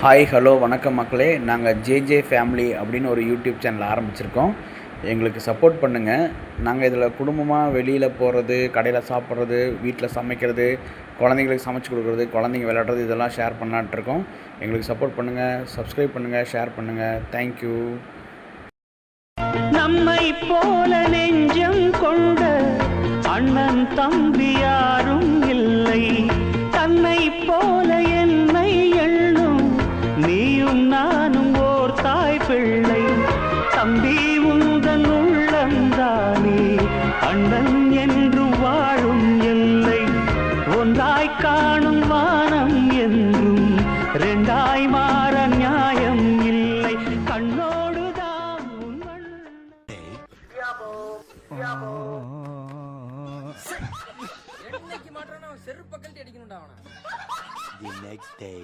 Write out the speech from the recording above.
Hi hello வணக்கம் மக்களே. நாங்கள் ஜேஜே ஃபேமிலி அப்படின்னு ஒரு யூடியூப் சேனல் ஆரம்பிச்சிருக்கோம். எங்களுக்கு சப்போர்ட் பண்ணுங்கள். நாங்கள் இதில் குடும்பமாக வெளியில் போகிறது, கடையில் சாப்பிட்றது, வீட்டில் சமைக்கிறது, குழந்தைங்களுக்கு சமைச்சு கொடுக்குறது, குழந்தைங்க விளையாடுறது, இதெல்லாம் ஷேர் பண்ணலான்ட்ருக்கோம். எங்களுக்கு சப்போர்ட் பண்ணுங்கள், சப்ஸ்கிரைப் பண்ணுங்கள், ஷேர் பண்ணுங்கள். தேங்க்யூ. நம்மை போல நெஞ்சம் கொண்ட அண்ணன் தம்பி யாரும் இல்லை. தன்னை போல என்னை எண்ணும் நீயும் நானும் ஓர் தாய் பிள்ளை. தம்பி உந்தன் உள்ளந்தானே அண்ணன் என்றும் வாழும் எல்லை. ஒன்றாய் காணும் வானம் என்றும் ரெண்டாய் மாற நியாயம் இல்லை. கண்ணோடுதான் என்னைக்கு மாட்டான செருப்பு கழட்டி அடிக்கணும்டா அவன. The next day.